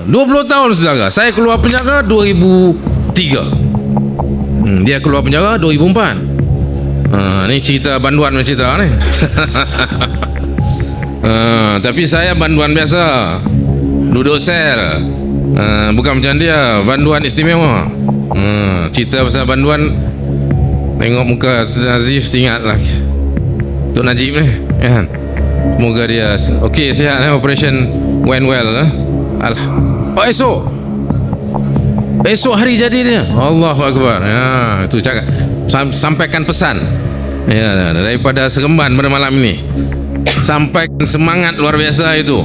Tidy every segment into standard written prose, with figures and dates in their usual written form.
20 tahun saudara. Saya keluar penjara 2003. Dia keluar penjara 2004. Ni cerita banduan macam cerita ni. Tapi saya banduan biasa, duduk sel. Bukan macam dia, banduan istimewa. Cerita pasal banduan, tengok muka Nazif ingat lah Tok Najib ni kan. Semoga dia okey, sihat. Operation went well. Esok hari jadi dia. Allahu Akbar. Itu cakap, sampaikan pesan daripada Seremban pada malam ini. Sampaikan semangat luar biasa itu.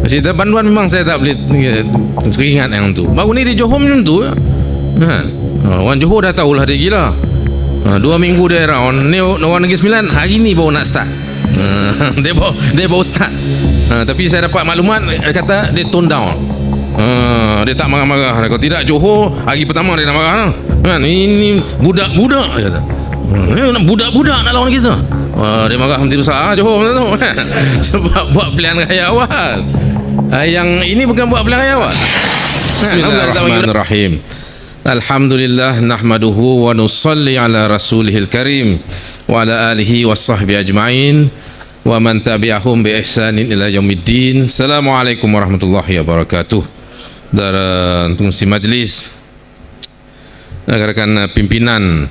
Cerita banduan memang saya tak boleh teringat yang tu. Baru ni di Johor macam tu kan. Orang Johor dah tahulah dia gila. 2 minggu dia round ni. Orang Negeri Sembilan hari ni baru nak start. Dia baru start. Tapi saya dapat maklumat, dia kata dia tone down. Dia tak marah-marah. Kalau tidak Johor hari pertama dia nak marah kan. Ini budak-budak dia kata. Budak-budak nak lawan kita. Dia marah Menteri Besar Johor macam tu kan. Sebab buat pilihan raya awal. Yang ini bukan buat pilihan raya awal. Bismillahirrahmanirrahim. Alhamdulillah nahmaduhu wa nusalli ala rasulihil karim wa ala alihi wa sahbihi ajma'in wa man tabi'ahum bi ihsanin ila yaumiddin. Assalamualaikum warahmatullahi wabarakatuh. Dan fungsi majlis, rakan pimpinan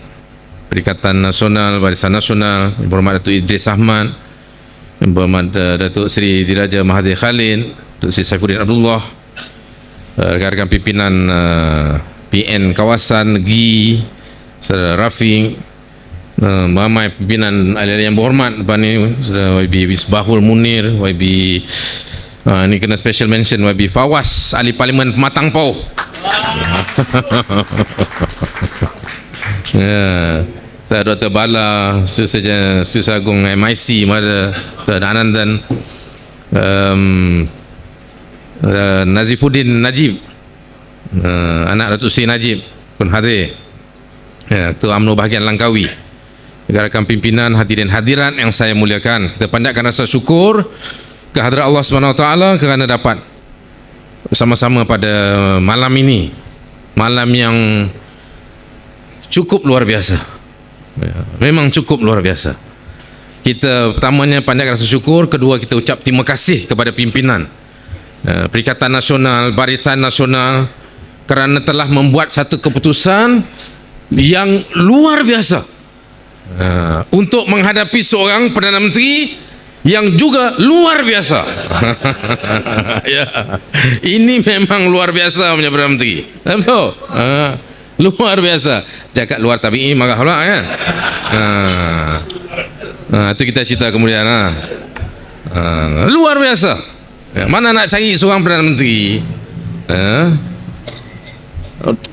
Perikatan Nasional, Barisan Nasional, Yang Berhormat Datuk Idris Ahmad, Yang Berhormat Datuk Seri Diraja Mahathir Khalid, Datuk Seri Saifuddin Abdullah, rakan pimpinan PN Kawasan Negeri, Saudara Rafiq, ramai pimpinan ahli-ahli yang berhormat depan ni, Saudara YB Wisbahul Munir, YB ni kena special mention, YB Fawaz, ahli Parlimen Pematang Pauh. Saya Dr. Bala, Setiausaha Agung MIC, Mada Anandan, Nazifuddin Najib, anak Datuk Seri Najib pun hadir. Ketua UMNO bahagian Langkawi, rakan pimpinan, hadirin hadirat yang saya muliakan, kita panjatkan rasa syukur kehadrat Allah SWT kerana dapat bersama-sama pada malam ini, malam yang cukup luar biasa. Memang cukup luar biasa. Kita pertamanya panjatkan rasa syukur, kedua kita ucap terima kasih kepada pimpinan Perikatan Nasional, Barisan Nasional kerana telah membuat satu keputusan yang luar biasa untuk menghadapi seorang Perdana Menteri yang juga luar biasa. Ini memang luar biasa punya Perdana Menteri. Betul? Luar biasa. Cakap luar tabi'i marah pula kan. Itu kita cerita kemudian. Luar biasa. Mana nak cari seorang Perdana Menteri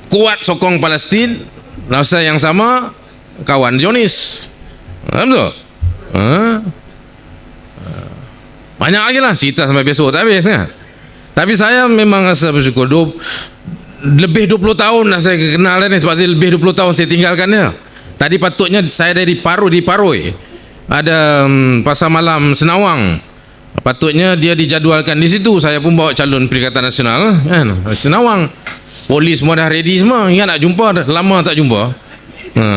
kuat sokong Palestin, rasa yang sama kawan Zionis. Betul? Banyak lagi lah cerita sampai besok tak habis kan. Tapi saya memang rasa bersyukur. Lebih 20 tahun dah saya kenal dia ni, sebab lebih 20 tahun saya tinggalkan dia. Tadi patutnya saya dari Paroi ada pasar malam Senawang, patutnya dia dijadualkan di situ. Saya pun bawa calon Perikatan Nasional kan, Senawang. Polis semua dah ready semua. Ingat nak jumpa, lama tak jumpa.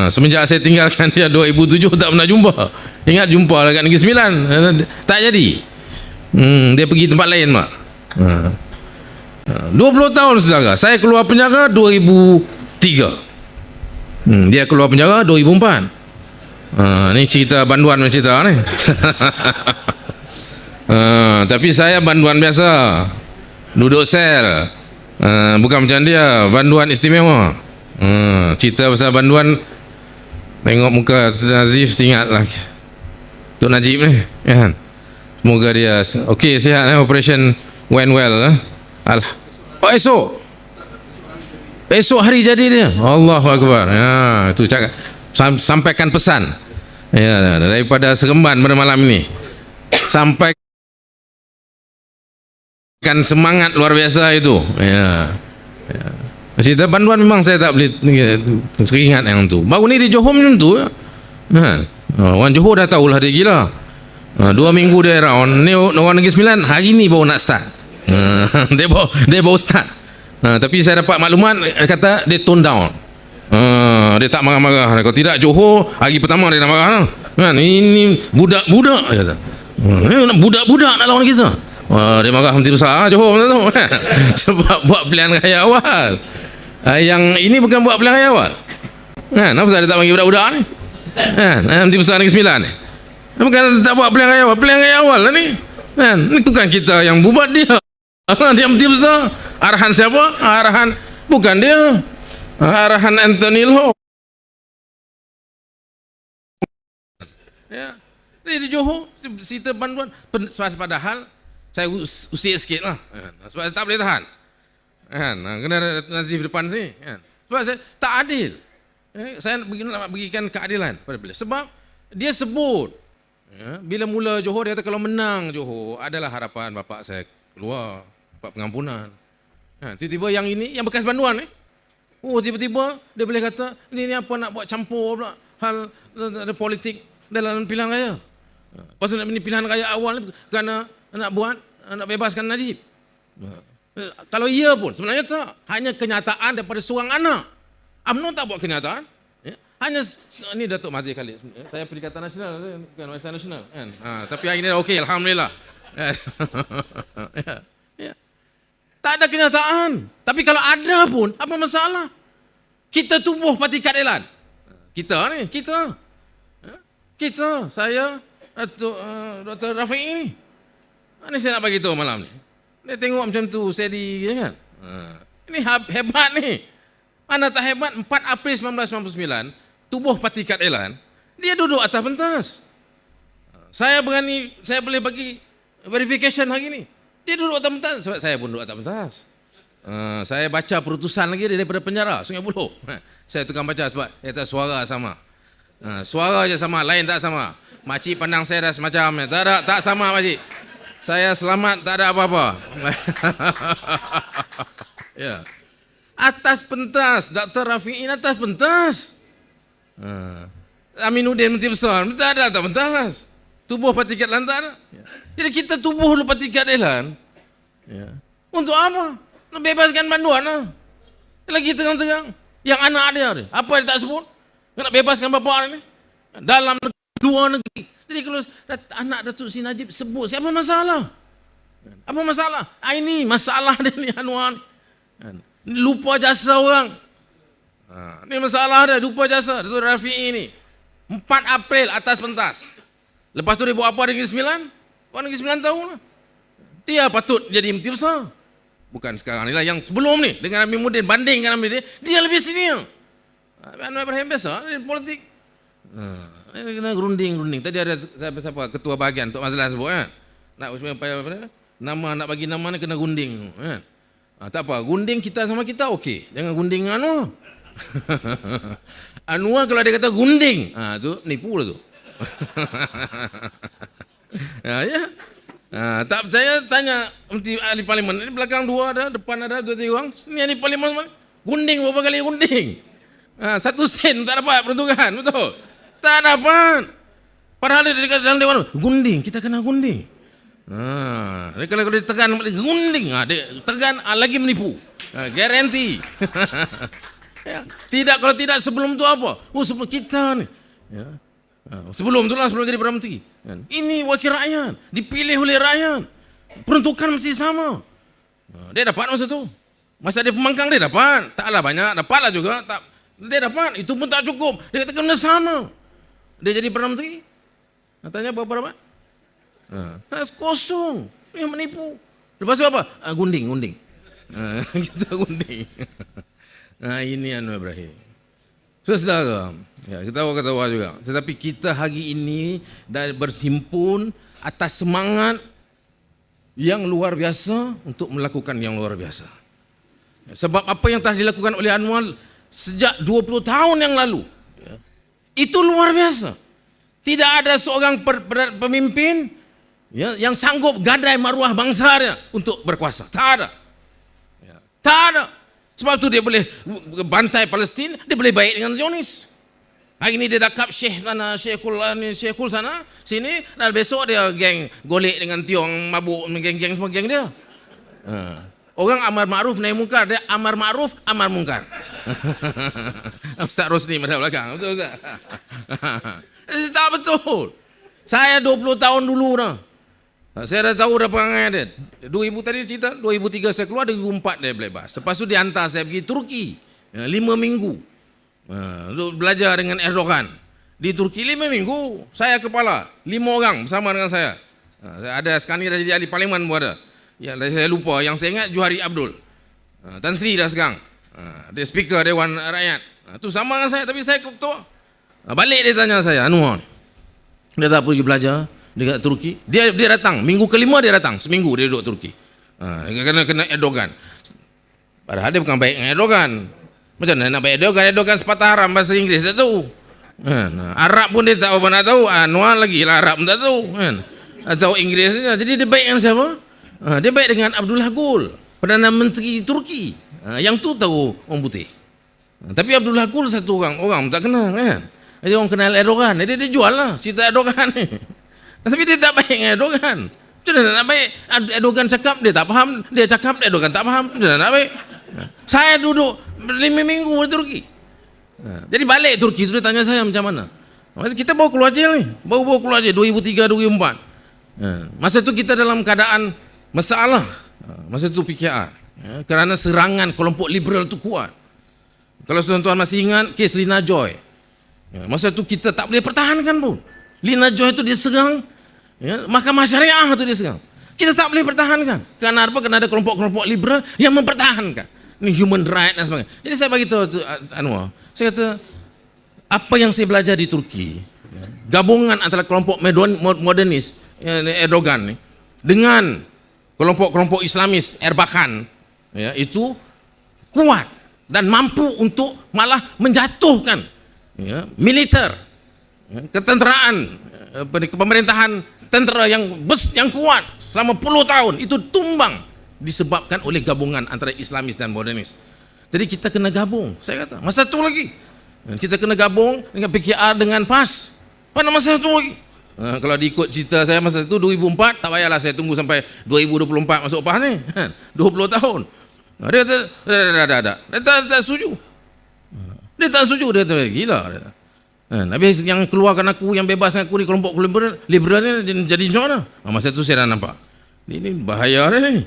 Semenjak saya tinggalkan dia 2007 tak pernah jumpa. Ingat jumpa dekat Negeri Sembilan, tak jadi. Dia pergi tempat lain mak. 20 tahun saudara. Saya keluar penjara 2003. Dia keluar penjara 2004. Ni cerita banduan macam cerita ni. Tapi saya banduan biasa, duduk sel. Bukan macam dia, banduan istimewa. Cerita pasal banduan, tengok muka Nazif ingat lah Tok Najib ni kan. Semoga dia okey, sihat. Operation went well. Esok hari jadi dia. Allahu Akbar. Itu cakap, sampaikan pesan daripada Seremban pada malam ini. Sampaikan semangat luar biasa itu. Cerita banduan memang saya tak boleh teringat yang tu. Baru ni di Johor macam tu kan. Orang Johor dah tahulah dia gila. 2 minggu dia round ni. Orang Negeri Sembilan hari ni baru nak start. Dia bawa ustaz. Tapi saya dapat maklumat kata dia tone down. Dia tak marah-marah. Kalau tidak Johor hari pertama dia nak marah kan. Ini budak-budak dia kata. Budak-budak nak lawan kita. Dia marah Menteri Besar Johor tu. Sebab buat pilihan raya awal. Yang ini bukan buat pilihan raya awal. Kan? Apa dia tak panggil budak-budak ni? Kan? Menteri Besar Negeri Sembilan ni. Bukan tak buat pilihan raya awal. Pilihan raya awal lah ni. Kan? Ini bukan kita yang buat dia. Dia Menteri Besar. Arahan siapa? Arahan bukan dia. Arahan Anthony Loh. Ya. Di Johor cerita bantuan padahal saya usir sikit lah. Sebab saya tak boleh tahan. Kan? Kena Nazif depan sini. Kan? Sebab saya tak adil. Saya nak berikan keadilan pada beliau. Sebab dia sebut bila mula Johor dia kata kalau menang Johor adalah harapan bapak saya keluar, bapak pengampunan. Tiba-tiba yang ini yang bekas banduan ni. Tiba-tiba dia boleh kata ini apa nak buat campur pula hal politik dalam pilihan raya. Pasal ini pilihan raya awal ni kerana nak bebaskan Najib. Kalau ia pun sebenarnya tak, hanya kenyataan daripada seorang anak. UMNO tak buat kenyataan. Hanya ini Datuk Mahathir Khalid. Saya Perikatan Nasional bukan Western Nasional kan. Tapi hari ini okey alhamdulillah. Ya. Tak ada kenyataan. Tapi kalau ada pun, apa masalah? Kita tubuh Parti Keadilan. Kita, saya, Dr. Rafiq ini. Ini saya nak bagi tahu malam ni. Dia tengok macam tu, steady kan? Ini hebat ni. Mana tak hebat, 4 April 1999, tubuh Parti Keadilan, dia duduk atas pentas. Saya boleh bagi verification hari ni. Dia duduk atas pentas, sebab saya pun duduk atas pentas. Saya baca perutusan lagi daripada penjara, Sungai Buloh. Saya tukang baca sebab dia tak suara sama. Suara je sama, lain tak sama. Makcik pandang saya dah semacam, tak sama makcik. Saya selamat, tak ada apa-apa. Ya. Atas pentas, Dr. Rafiqin atas pentas. Aminuddin Menteri Besar, tak ada atas pentas. Tubuh Parti Keadilan tak ada. Jadi kita tubuh dulu Parti Keadilan. Ya. Untuk apa? Nak bebaskan banduan lah. Lagi tegang-tegang. Yang anak dia, apa dia tak sebut? Nak bebaskan bapa ni. Dalam negeri, luar negeri. Jadi kalau anak Datuk Seri Najib sebut, siapa masalah? Apa masalah? Ini masalah dia ni Anwar. Lupa jasa orang. Ini masalah dia, lupa jasa. Datuk Rafiq ini. 4 April atas pentas. Lepas tu dia buat apa di Negeri Sembilan? Orang Negeri Sembilan tahu lah. Dia patut jadi Menteri Besar. Bukan sekarang ni lah, yang sebelum ni. Dengan Aminuddin, bandingkan Aminuddin, dia lebih senior. Anwar Ibrahim biasa, dia politik. Kena runding. Tadi ada siapa ketua bahagian Tok Mazlan sebut kan. Nama nak bagi nama ni kena runding kan. Tak apa, gunding kita sama kita okey. Jangan gunding Anwar. Anwar kalau dia kata gunding, tu nipu lah tu. Ya. Tak percaya tanya Menteri Ahli Parlimen. Ini belakang 2 ada, depan ada 2-3 orang. Ini Ahli Parlimen gunding berapa kali gunding? 1 sen tak dapat peruntukan, betul? Tak dapat. Padahal dia dekat dalam dewan, gunding, kita kena gunding. Kalau dia tekan gunding, dia tekan lagi menipu. Garanti. Ya. Tidak, kalau tidak sebelum tu apa? Sebelum kita ni. Ya. Sebelum tu lah, sebelum jadi Perdana Menteri. Ini wakil rakyat, dipilih oleh rakyat. Peruntukan mesti sama. Dia dapat masa tu. Masa dia pembangkang dia dapat. Taklah banyak, dapatlah juga. Dia dapat, itu pun tak cukup. Dia kata kena sama. Dia jadi Perdana Menteri. Tanya berapa dapat? Kosong. Yang menipu. Lepas tu apa? Gunding. Kita gunding. Ini Anwar Ibrahim. Saudara, ya, kita ketawa juga. Tetapi kita hari ini dah berhimpun atas semangat yang luar biasa untuk melakukan yang luar biasa. Sebab apa yang telah dilakukan oleh Anwar sejak 20 tahun yang lalu, itu luar biasa. Tidak ada seorang pemimpin yang sanggup gadai maruah bangsa dia untuk berkuasa. Tak ada. Tak ada. Sebab tu dia boleh bantai Palestin, dia boleh baik dengan Zionis. Hari ini dia dakap Syekhul sana, sini, dan besok dia geng golek dengan Tiong, mabuk, geng-geng semua geng dia. Orang amar ma'ruf nahi mungkar, dia amar ma'ruf amar mungkar. Ustaz Rosni pada belakang, betul Ustaz? Tak betul. Saya 20 tahun dulu dah. Saya dah tahu dah perangai dia. 2000 tadi cerita, 2003 saya keluar, 2004 dia bebas. Lepas tu dia hantar saya pergi Turki 5 minggu untuk belajar dengan Erdogan. Di Turki 5 minggu, saya kepala 5 orang bersama dengan saya. Ada sekarang ni dah jadi ahli parlimen pun ada. Ya, saya lupa, yang saya ingat Johari Abdul. Tan Sri dah sekarang. Dia speaker Dewan Rakyat. Tu sama dengan saya, tapi saya ketua. Balik dia tanya saya, Anwar ni, dia tak pergi belajar dekat Turki. Dia datang, minggu kelima dia datang, seminggu dia duduk Turki. Kena Erdogan. Padahal dia bukan baik dengan Erdogan. Macam mana nak baik Erdogan? Erdogan sepatah haram bahasa Inggeris tak tahu. Arab pun dia tak apa nak tahu. Anwar lagi lah Arab pun tak tahu. Tahu Inggeris saja. Jadi dia baik dengan siapa? Dia baik dengan Abdullah Gül, Perdana Menteri Turki. Yang tu tahu orang putih. Tapi Abdullah Gül satu orang tak kenal kan. Jadi orang kenal Erdogan. Jadi dia jual lah cerita Erdogan ni. Tapi dia tak baik dengan Erdogan. Macam mana nak baik? Erdogan cakap dia tak faham, dia cakap Erdogan tak faham. Macam mana nak baik? Saya duduk 5 minggu di Turki. Jadi balik Turki tu dia tanya saya macam mana. Kita bawa keluar jail ni. Baru keluar jail 2003 2004. Masa tu kita dalam keadaan masalah. Masa tu PKR. Kerana serangan kelompok liberal tu kuat. Kalau tuan-tuan masih ingat kes Lina Joy. Masa tu kita tak boleh pertahankan pun. Lina Joy tu diserang. Mahkamah Syariah tu diserang. Kita tak boleh pertahankan. Kerana apa? Kerana ada kelompok-kelompok liberal yang mempertahankan. Ini human right dan sebagainya. Jadi saya bagi tahu Anwar. Saya kata, apa yang saya belajar di Turki, gabungan antara kelompok modernis Erdogan ni dengan kelompok-kelompok Islamis Erbakan, itu kuat dan mampu untuk malah menjatuhkan militer, ketenteraan, pemerintahan tentera yang kuat selama puluh tahun itu tumbang disebabkan oleh gabungan antara Islamis dan modernis. Jadi kita kena gabung. Saya kata masa tu lagi kita kena gabung dengan PKR dengan PAS pada masa tu lagi. Kalau diikut cerita saya masa itu 2004, tak payahlah saya tunggu sampai 2024 masuk PAS ni. 20 tahun. Dia kata, dia tak setuju. Dia tak setuju, dia kata, gila. Habis yang keluarkan aku, yang bebaskan aku di kelompok liberal ni jadi macam mana? Masa itu saya dah nampak. Ini bahaya ni.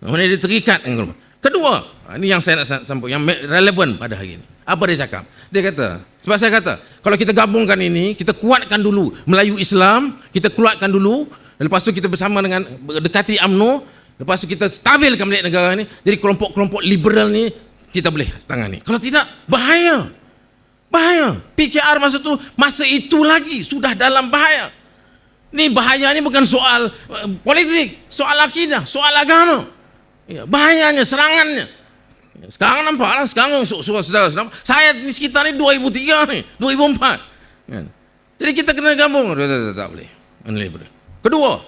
Mana dia terikat dengan kelompok. Kedua, ini yang saya nak sampaikan, yang relevan pada hari ini. Apa dia cakap? Dia kata, sebab saya kata, kalau kita gabungkan ini, kita kuatkan dulu Melayu Islam, kita kuatkan dulu, lepas tu kita bersama dengan dekati UMNO, lepas tu kita stabilkan balik negara ni, jadi kelompok-kelompok liberal ni kita boleh tangani. Kalau tidak, bahaya. Bahaya. PKR masa itu lagi sudah dalam bahaya. Ni bahaya ni bukan soal politik, soal akidah, soal agama. Bahayanya, serangannya. Sekarang nampaklah, sekarang saudara saya di sekitar ni 2003 ni, 2004. Jadi kita kena gabung. Tak boleh. Kedua,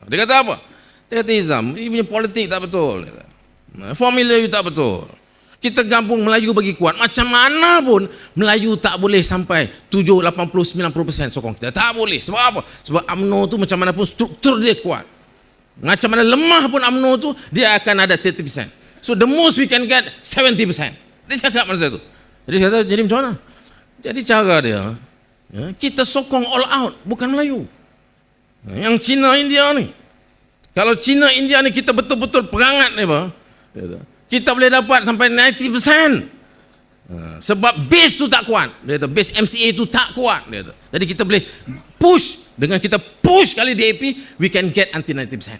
dia kata apa? Dia kata Izam, ini punya politik tak betul. Formula you tak betul. Kita gabung Melayu bagi kuat. Macam mana pun Melayu tak boleh sampai 70, 80, 90% sokong kita. Tak boleh. Sebab apa? Sebab UMNO tu macam mana pun struktur dia kuat. Macam mana lemah pun UMNO tu, dia akan ada 30%. So the most we can get 70%. Dia cakap masa tu. Jadi saya kata, jadi macam mana? Jadi cara dia, kita sokong all out, bukan Melayu. Yang Cina India ni. Kalau Cina India ni kita betul-betul perangat ni, kita boleh dapat sampai 90%. Sebab base tu tak kuat. Dia kata, base MCA tu tak kuat. Dia kata. Jadi kita boleh push. Dengan kita push kali DAP, we can get until 90%.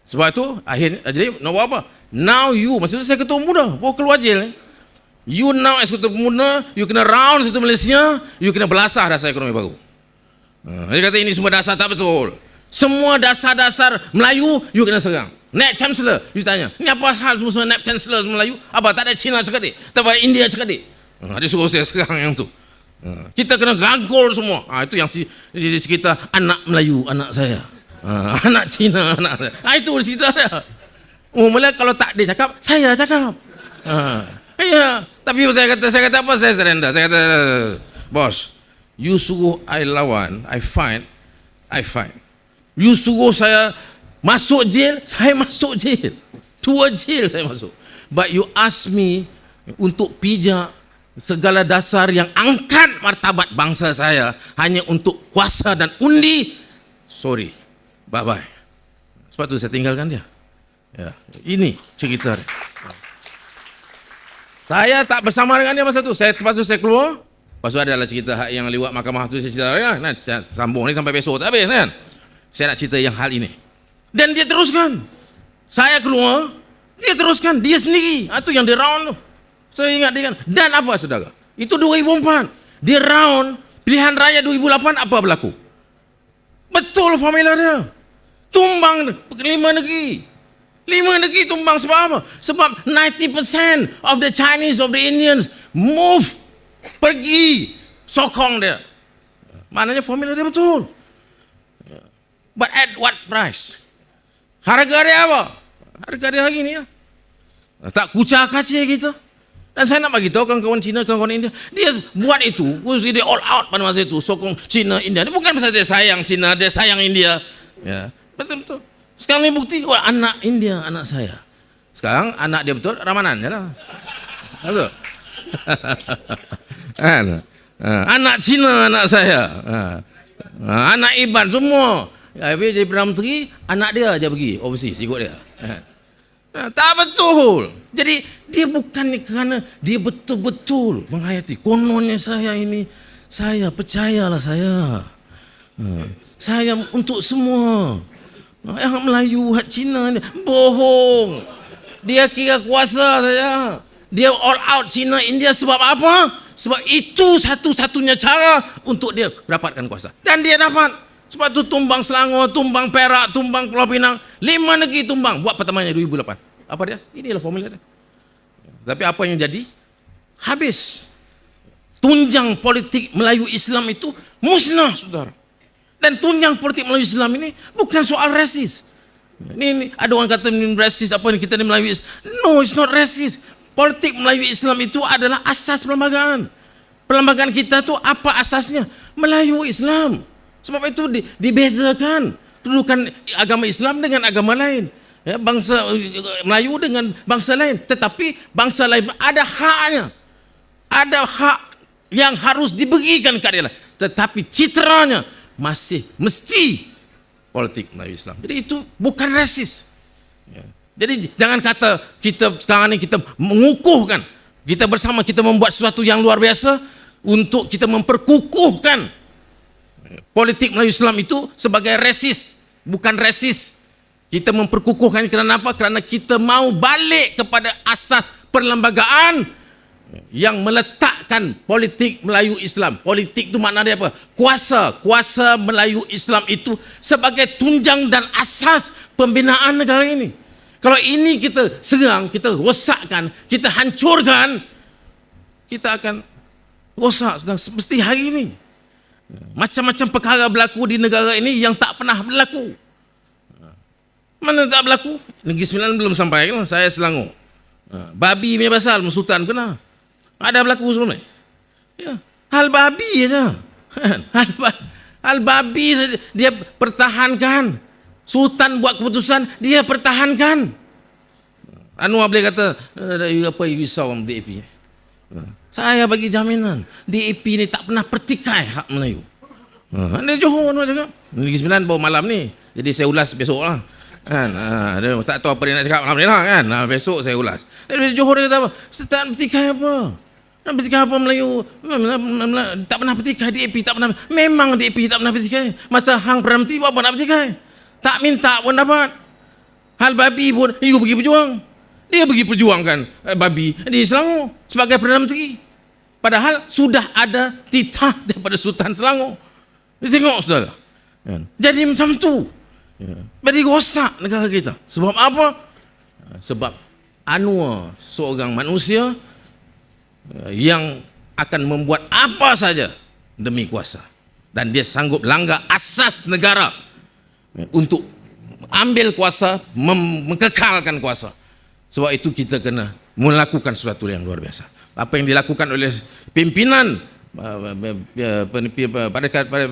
Sebab tu akhirnya jadi nak buat apa? Now you, maksudnya saya ketua muda, bawa keluar jail. You now as ketua muda, you kena round situ Malaysia, you kena belasah dasar ekonomi baru. Dia kata ini semua dasar tak betul. Semua dasar-dasar Melayu, you kena serang. Naib Chancellor, you tanya, ni apa hal semua Naib Chancellor Melayu? Apa tak ada Cina cekadik? Tak ada India cekadik? Dia suruh saya serang yang tu. Kita kena rangkul semua. Itu yang dia cerita anak Melayu, anak saya. Anak Cina, anak saya. Itu cerita dia. Mula kalau tak dia cakap, saya cakap. Ya, tapi saya kata apa? Saya surrender. Saya kata, bos, you suruh I lawan, I fight. You suruh saya Masuk jail, saya masuk jail. 2 jail saya masuk. But you ask me untuk pijak segala dasar yang angkat martabat bangsa saya hanya untuk kuasa dan undi, sorry, bye-bye. Sebab tu saya tinggalkan dia. Ya, ini cerita dia. Saya tak bersama dengan dia masa tu. Lepas tu saya keluar. Lepas tu adalah cerita hak yang lewat mahkamah tu saya cerita. Saya sambung ni sampai besok tak habis kan. Saya nak cerita yang hal ini. Dan dia teruskan. Saya keluar, dia teruskan. Dia sendiri. Itu yang dia round tu. Saya ingat dia kan. Dan apa saudara? Itu 2004. Dia round pilihan raya 2008 apa berlaku? Betul formula dia. Tumbang 5 negeri. 5 negeri tumbang sebab apa? Sebab 90% of the Chinese, of the Indians move, pergi, sokong dia. Maknanya formula dia betul. But at what price? Harga dia apa? Harga dia hari ni ya. Tak kucak kacir kita. Dan saya nak bagi tahu kawan-kawan Cina, kawan-kawan India, dia buat itu, dia all out pada masa itu, sokong Cina, India. Dia bukan pasal dia sayang Cina, dia sayang India. Ya, betul-betul. Sekarang ni bukti, anak India, anak saya. Sekarang anak dia betul, Ramanan je lah. Betul? Anak Cina, anak saya. Anak Iban, semua. Habis jadi Perdana Menteri, anak dia aja pergi overseas, ikut dia. Tak betul. Jadi dia bukan kerana dia betul-betul menghayati. Kononnya saya ini, saya percayalah saya. Saya untuk semua. Yang Melayu, hak Cina ni bohong. Dia kira kuasa saya. Dia all out Cina, India sebab apa? Sebab itu satu-satunya cara untuk dia dapatkan kuasa. Dan dia dapat. Sebab tu tumbang Selangor, tumbang Perak, tumbang Pulau Pinang. 5 negeri tumbang. Buat pertamanya 2008. Apa dia? Inilah formula dia. Tapi apa yang jadi? Habis. Tunjang politik Melayu Islam itu musnah, saudara. Dan tunjang politik Melayu Islam ini bukan soal rasis. Ini ada orang kata rasis, apa ni kita ni Melayu Islam. No, it's not racist. Politik Melayu Islam itu adalah asas perlembagaan. Perlembagaan kita tu apa asasnya? Melayu Islam. Sebab itu dibezakan kedudukan agama Islam dengan agama lain. Ya, bangsa Melayu dengan bangsa lain. Tetapi bangsa lain ada haknya. Ada hak yang harus diberikan ke dia. Tetapi citranya masih mesti politik Melayu Islam. Jadi itu bukan rasis. Ya. Jadi jangan kata kita sekarang ini kita mengukuhkan. Kita bersama kita membuat sesuatu yang luar biasa untuk kita memperkukuhkan politik Melayu Islam itu sebagai rasis. Bukan rasis. Kita memperkukuhkan kerana apa? Kerana kita mau balik kepada asas perlembagaan yang meletakkan politik Melayu Islam. Politik itu makna dia apa? Kuasa. Kuasa Melayu Islam itu sebagai tunjang dan asas pembinaan negara ini. Kalau ini kita serang, kita rosakkan, kita hancurkan, kita akan rosak mesti hari ini. Macam-macam perkara berlaku di negara ini yang tak pernah berlaku. Mana tak berlaku? Negeri Sembilan belum sampai kan? Saya Selangor. Babi punya pasal, Sultan kena. Ada berlaku sebelum ni? Ya. Hal babi aja. Hal babi dia pertahankan. Sultan buat keputusan, dia pertahankan. Anwar boleh kata, apa you risau DAP? Saya bagi jaminan, DAP ni tak pernah pertikai hak Melayu. Ini Johor cakap. Negeri Sembilan baru malam ni. Jadi saya ulas besok lah. Kan? Dia tak tahu apa dia nak cakap malam ni lah kan. Besok saya ulas. Dari Johor dia kata apa? Saya tak pertikai apa. Nak pertikai apa Melayu? Tak pernah pertikai DAP, tak pernah. Memang DAP tak pernah pertikai. Masa Hang Perdana Menteri buat apa nak pertikai? Tak minta pun dapat. Hal babi pun, you pergi berjuang. Dia pergi perjuangkan babi di Selangor sebagai Perdana Menteri. Padahal sudah ada titah daripada Sultan Selangor. Dia tengok saudara. Jadi macam tu. Jadi rosak negara kita. Sebab apa? Sebab Anwar seorang manusia yang akan membuat apa saja demi kuasa. Dan dia sanggup langgar asas negara untuk ambil kuasa, mengekalkan kuasa. Sebab itu kita kena melakukan sesuatu yang luar biasa. Apa yang dilakukan oleh pimpinan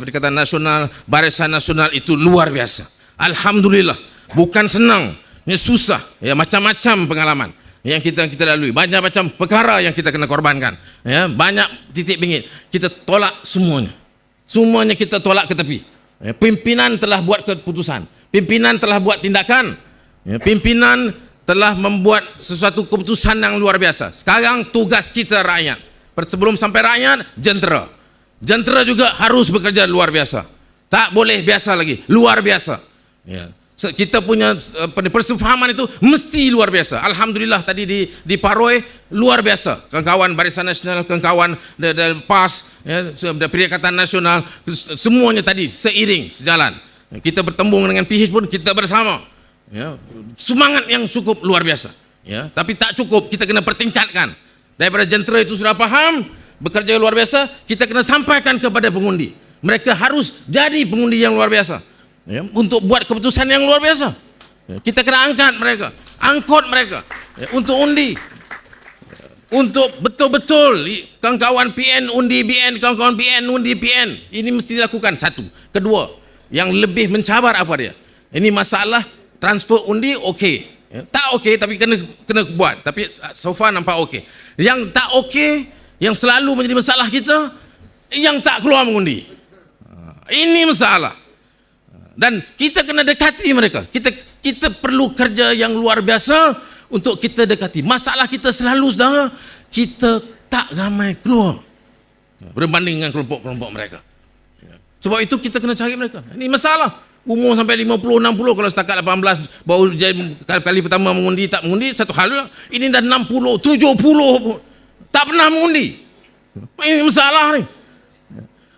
Perikatan Nasional, Barisan Nasional itu luar biasa. Alhamdulillah bukan senang, ini susah, ya, macam-macam pengalaman yang kita lalui, banyak macam perkara yang kita kena korbankan, ya, banyak titik bingit, kita tolak semuanya kita tolak ke tepi. Ya, pimpinan telah buat keputusan, pimpinan telah buat tindakan, ya, pimpinan telah membuat sesuatu keputusan yang luar biasa. Sekarang tugas kita rakyat. Sebelum sampai rakyat, jentera juga harus bekerja luar biasa. Tak boleh biasa lagi, luar biasa. Ya. Kita punya persefahaman itu mesti luar biasa. Alhamdulillah tadi di Paroi luar biasa. Kawan-kawan Barisan Nasional, kawan-kawan PAS, ya, Perikatan Nasional, semuanya tadi seiring, sejalan. Kita bertembung dengan PH pun kita bersama. Ya, semangat yang cukup luar biasa, ya, tapi tak cukup, kita kena pertingkatkan. Daripada jentera itu sudah faham bekerja luar biasa, kita kena sampaikan kepada pengundi, mereka harus jadi pengundi yang luar biasa, ya, untuk buat keputusan yang luar biasa, ya, kita kena angkut mereka, ya, untuk undi, untuk betul-betul kawan-kawan PN undi BN, kawan-kawan BN undi PN, ini mesti dilakukan. Satu. Kedua, yang lebih mencabar apa dia, ini masalah transfer undi, okey, ya, tak okey tapi kena buat, tapi so far nampak okey. Yang tak okey, yang selalu menjadi masalah kita, yang tak keluar mengundi, ini masalah, dan kita kena dekati mereka. Kita perlu kerja yang luar biasa untuk kita dekati. Masalah kita selalu, saudara, kita tak ramai keluar berbanding dengan kelompok-kelompok mereka. Sebab itu kita kena cari mereka. Ini masalah. Umur sampai 50, 60, kalau setakat 18 baru kali pertama mengundi, tak mengundi, satu hal. Ini dah 60, 70 tak pernah mengundi. Ini masalah ni.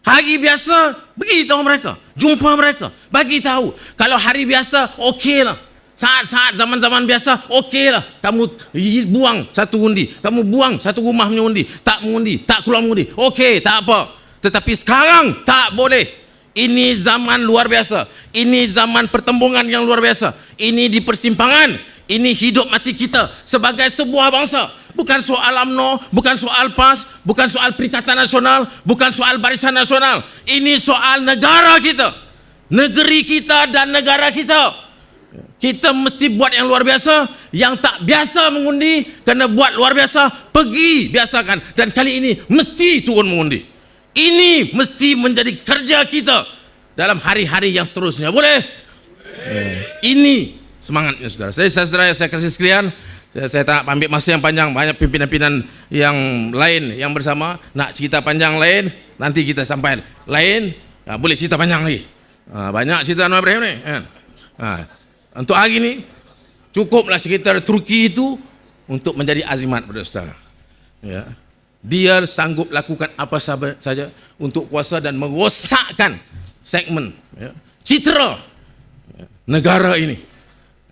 Hari biasa pergi tahu mereka, jumpa mereka, bagi tahu. Kalau hari biasa okey lah, saat-saat zaman-zaman biasa okey lah, kamu buang satu undi, kamu buang satu rumah punya undi, tak mengundi, tak keluar mengundi, okey, tak apa. Tetapi sekarang tak boleh. Ini zaman luar biasa. Ini zaman pertembungan yang luar biasa. Ini di persimpangan. Ini hidup mati kita sebagai sebuah bangsa. Bukan soal UMNO, bukan soal PAS, bukan soal Perikatan Nasional, bukan soal Barisan Nasional. Ini soal negara kita. Negeri kita dan negara kita. Kita mesti buat yang luar biasa. Yang tak biasa mengundi, kena buat luar biasa, pergi biasakan. Dan kali ini mesti turun mengundi. Ini mesti menjadi kerja kita dalam hari-hari yang seterusnya. Boleh? Ini semangatnya, saudara. Saudara saya kasih sekalian, saya tak ambil masa yang panjang. Banyak pimpinan-pimpinan yang lain yang bersama nak cerita panjang lain, nanti kita sampai lain, boleh cerita panjang lagi. Banyak cerita Anwar Ibrahim ni. Untuk hari ini cukuplah cerita Turki itu untuk menjadi azimat pada saudara. Ya. Dia sanggup lakukan apa saja untuk kuasa dan merosakkan segmen, ya, citra, ya, negara ini.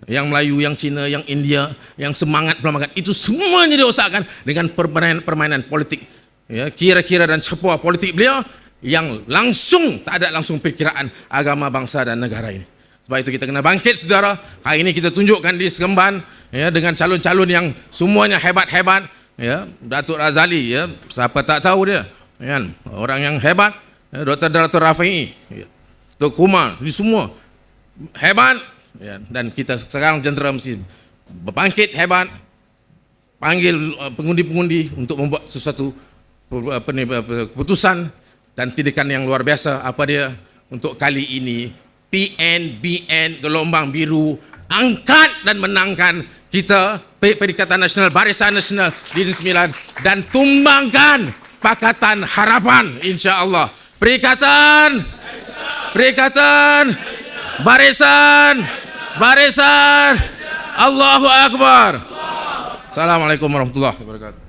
Yang Melayu, yang Cina, yang India, yang semangat perlembagaan, itu semuanya dirosakkan dengan permainan politik, ya, kira-kira dan cepua politik beliau yang langsung tak ada langsung perkiraan agama, bangsa dan negara ini. Sebab itu kita kena bangkit, saudara. Hari ini kita tunjukkan di Seremban, ya, dengan calon-calon yang semuanya hebat-hebat. Ya, Datuk Razali, ya, siapa tak tahu dia, kan, orang yang hebat, ya, Dr. Rafi'i, ya, Dr. Kumar, ini semua hebat, ya, dan kita sekarang jentera mesti berbangkit hebat, panggil pengundi-pengundi untuk membuat sesuatu keputusan dan tindakan yang luar biasa. Apa dia untuk kali ini? PNBN gelombang biru angkat dan menangkan kita Perikatan Nasional, Barisan Nasional di 9 dan tumbangkan Pakatan Harapan, insya-Allah. Perikatan, Barisan, Allahu Akbar. Assalamualaikum warahmatullahi wabarakatuh.